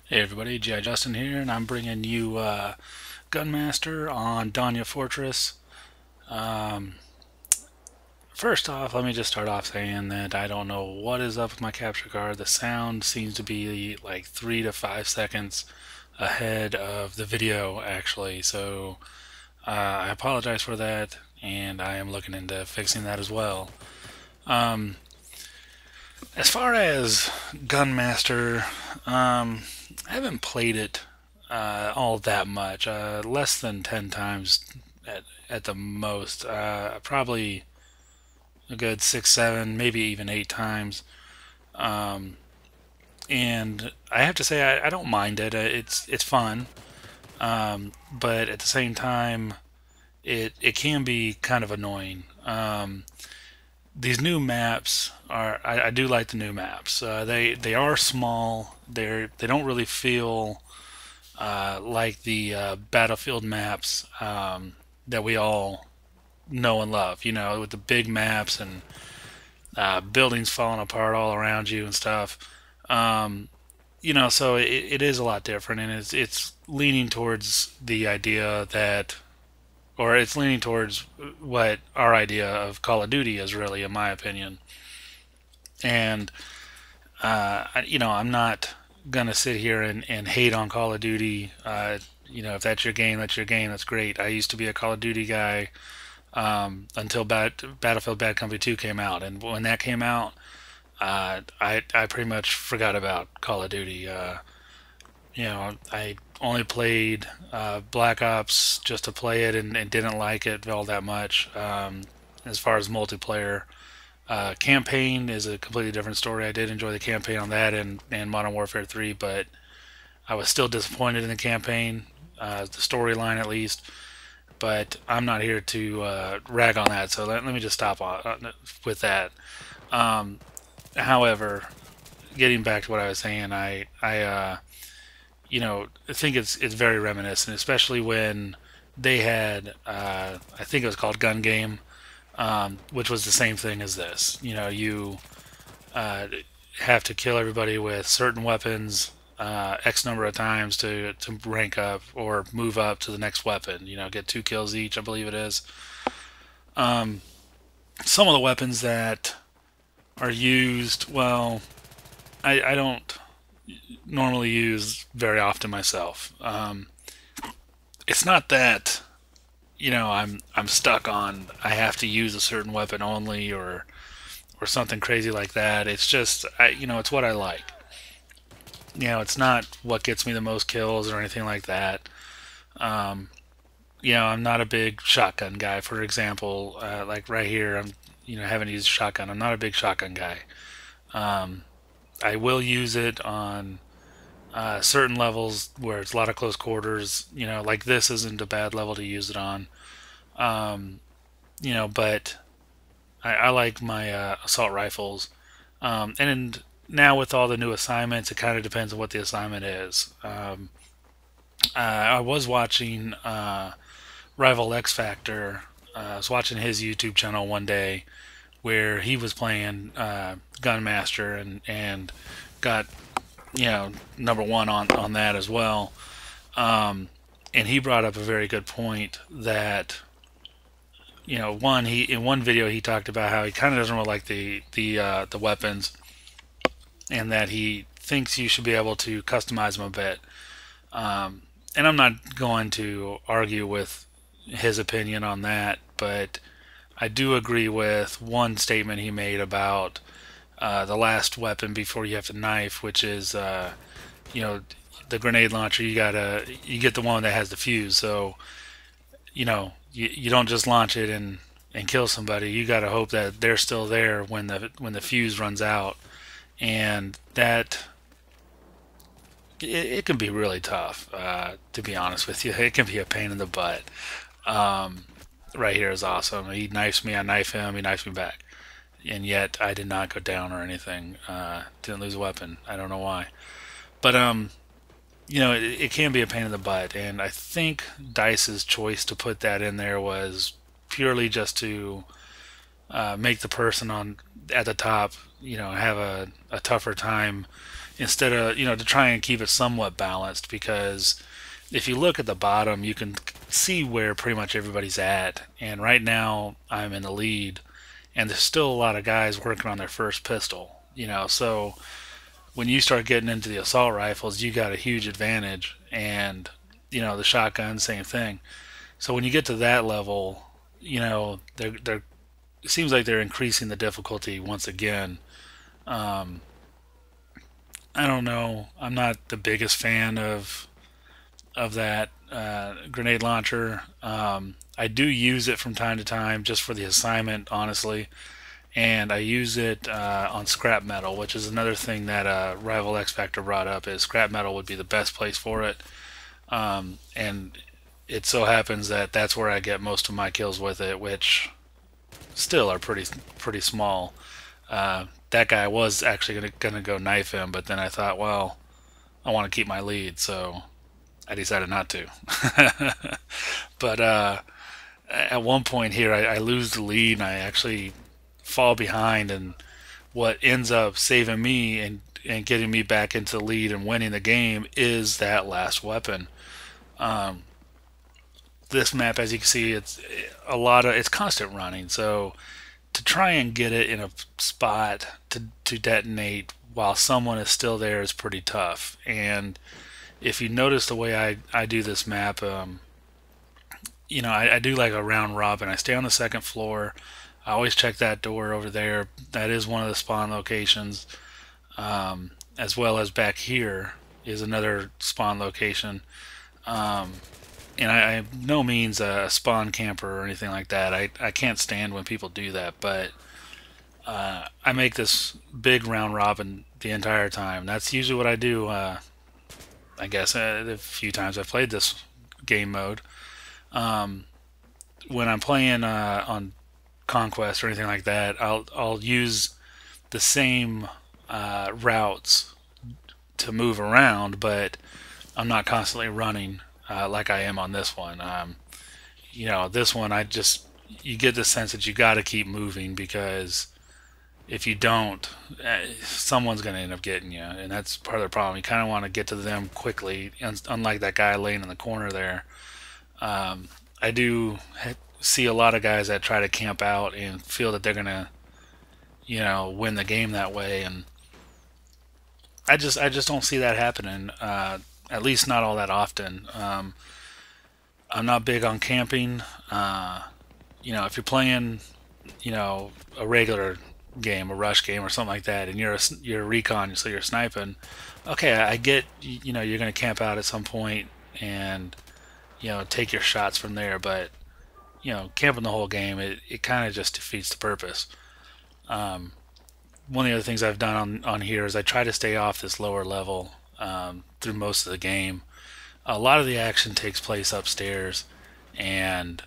Hey everybody, G.I. Justin here, and I'm bringing you Gun Master on Danya Fortress. Um, First off, let me just start off saying that I don't know what is up with my capture card. The sound seems to be like 3 to 5 seconds ahead of the video, actually. So I apologize for that, and I am looking into fixing that as well. Um, as far as Gun Master, I haven't played it all that much. Less than 10 times at the most. Probably a good 6, 7, maybe even 8 times. Um, and I have to say, I don't mind it. It's fun, but at the same time, it can be kind of annoying. These new maps are I do like the new maps. They are small. They don't really feel like the Battlefield maps that we all know and love. You know, with the big maps and buildings falling apart all around you and stuff. Um, so it is a lot different, and it's leaning towards the idea that, or it's leaning towards what our idea of Call of Duty is really, in my opinion. And I'm not gonna sit here and hate on Call of Duty. If that's your game, that's your game. That's great. I used to be a Call of Duty guy until Battlefield Bad Company 2 came out, and when that came out, I pretty much forgot about Call of Duty. I only played Black Ops just to play it and didn't like it all that much. As far as multiplayer, campaign is a completely different story. I did enjoy the campaign on that and Modern Warfare 3, but I was still disappointed in the campaign, the storyline at least. But I'm not here to rag on that, so let me just stop with that. Um, However, getting back to what I was saying, I think it's very reminiscent, especially when they had, I think it was called Gun Game, which was the same thing as this. You uh, have to kill everybody with certain weapons X number of times to rank up or move up to the next weapon. Get 2 kills each, I believe it is. Um, some of the weapons that are used, well, I don't normally use very often myself. It's not that I'm stuck on I have to use a certain weapon only or something crazy like that. It's just it's what I like. It's not what gets me the most kills or anything like that. Um, I'm not a big shotgun guy. For example, like right here, I'm having to use a shotgun. I'm not a big shotgun guy. Um, I will use it on certain levels where it's a lot of close quarters. Like this isn't a bad level to use it on. Um, but I like my assault rifles. And now with all the new assignments, it kind of depends on what the assignment is. I was watching Rival X Factor. I was watching his YouTube channel one day where he was playing Gun Master and got number one on that as well. And he brought up a very good point that one he in one video he talked about how he kind of doesn't really like the weapons and that he thinks you should be able to customize them a bit. And I'm not going to argue with his opinion on that, but I do agree with one statement he made about the last weapon before you have to knife, which is you know the grenade launcher. You get the one that has the fuse, so you don't just launch it and kill somebody. You got to hope that they're still there when the fuse runs out, and that it can be really tough. To be honest with you, it can be a pain in the butt. Um, right here is awesome. He knifes me, I knife him, he knifes me back, and yet I did not go down or anything. Didn't lose a weapon. I don't know why, but it can be a pain in the butt, and I think Dice's choice to put that in there was purely just to make the person on at the top, have a tougher time instead of, to try and keep it somewhat balanced, because if you look at the bottom, you can see where pretty much everybody's at. And right now, I'm in the lead, and there's still a lot of guys working on their first pistol. So when you start getting into the assault rifles, you got a huge advantage, and the shotgun, same thing. So when you get to that level, they're it seems like they're increasing the difficulty once again. Um, I don't know. I'm not the biggest fan of that grenade launcher. I do use it from time to time just for the assignment, honestly, and I use it on scrap metal, which is another thing that Rival X Factor brought up. Is scrap metal would be the best place for it, and it so happens that that's where I get most of my kills with it, which still are pretty small. That guy was actually gonna go knife him, but then I thought, well, I want to keep my lead, so I decided not to. But at one point here, I lose the lead and I actually fall behind, and what ends up saving me and getting me back into the lead and winning the game is that last weapon. Um, this map, as you can see, it's constant running, so to try and get it in a spot to detonate while someone is still there is pretty tough. And if you notice the way I do this map, I do like a round robin. I stay on the second floor. I always check that door over there. That is one of the spawn locations. As well as back here is another spawn location. And I am no means a spawn camper or anything like that. I can't stand when people do that, but I make this big round robin the entire time. That's usually what I do. I guess the few times I've played this game mode. When I'm playing on Conquest or anything like that, I'll use the same routes to move around, but I'm not constantly running like I am on this one. This one you get the sense that you got to keep moving, because if you don't, someone's going to end up getting you, and that's part of the problem. You kind of want to get to them quickly, unlike that guy laying in the corner there. I do see a lot of guys that try to camp out and feel that they're going to, win the game that way, and I just don't see that happening. At least not all that often. I'm not big on camping. If you're playing, a regular game, a rush game or something like that, and you're a recon, so you're sniping. Okay, I get, you're gonna camp out at some point and take your shots from there, but camping the whole game, it kind of just defeats the purpose. One of the other things I've done on here is I try to stay off this lower level through most of the game. A lot of the action takes place upstairs, and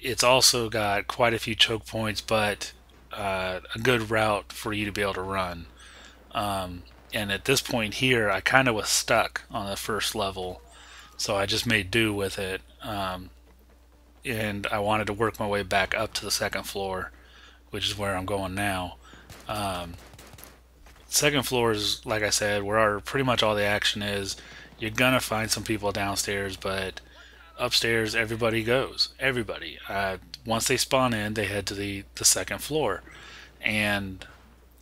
it's also got quite a few choke points, but a good route for you to be able to run. And at this point here, I kind of was stuck on the first level, so I just made do with it. And I wanted to work my way back up to the second floor, which is where I'm going now. Second floor is, like I said, where pretty much all the action is. You're gonna find some people downstairs, but upstairs everybody goes. Everybody. Once they spawn in, they head to the second floor. And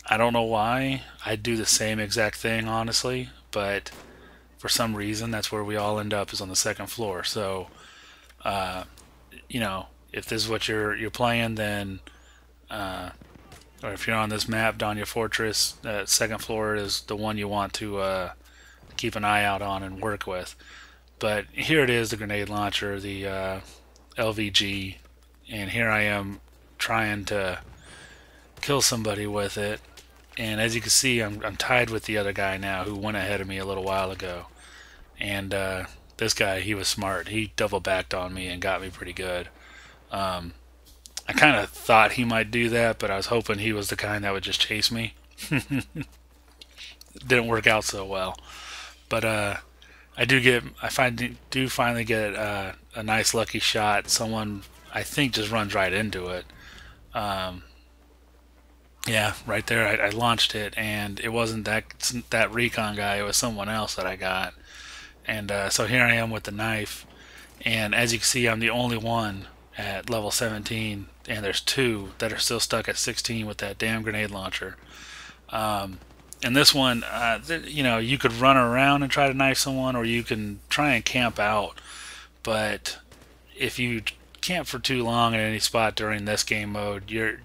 I don't know why. I do the same exact thing, honestly, but for some reason that's where we all end up, is on the second floor. So, if this is what you're playing, then or if you're on this map, Danya Fortress, second floor is the one you want to keep an eye out on and work with. But here it is, the grenade launcher, the LVG, and here I am trying to kill somebody with it. And as you can see, I'm tied with the other guy now, who went ahead of me a little while ago. And this guy, he was smart. He double backed on me and got me pretty good. I kind of thought he might do that, but I was hoping he was the kind that would just chase me. It didn't work out so well. But I do finally get a nice lucky shot. Someone, I think, just runs right into it. Yeah, right there. I launched it, and it wasn't that recon guy. It was someone else that I got. And so here I am with the knife, and as you can see, I'm the only one at level 17, and there's two that are still stuck at 16 with that damn grenade launcher. And this one, you could run around and try to knife someone, or you can try and camp out. But if you camp for too long at any spot during this game mode, you're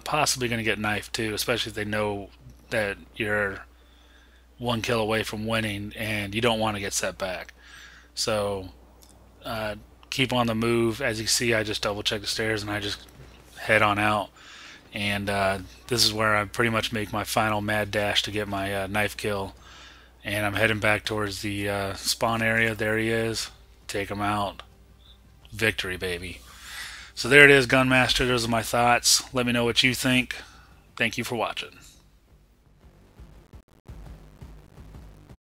possibly going to get knifed too, especially if they know that you're one kill away from winning and you don't want to get set back. So uh, keep on the move. As you see, I just double check the stairs and I just head on out. And this is where I pretty much make my final mad dash to get my knife kill. And I'm heading back towards the spawn area. There he is. Take him out. Victory, baby. So there it is, Gunmaster. Those are my thoughts. Let me know what you think. Thank you for watching.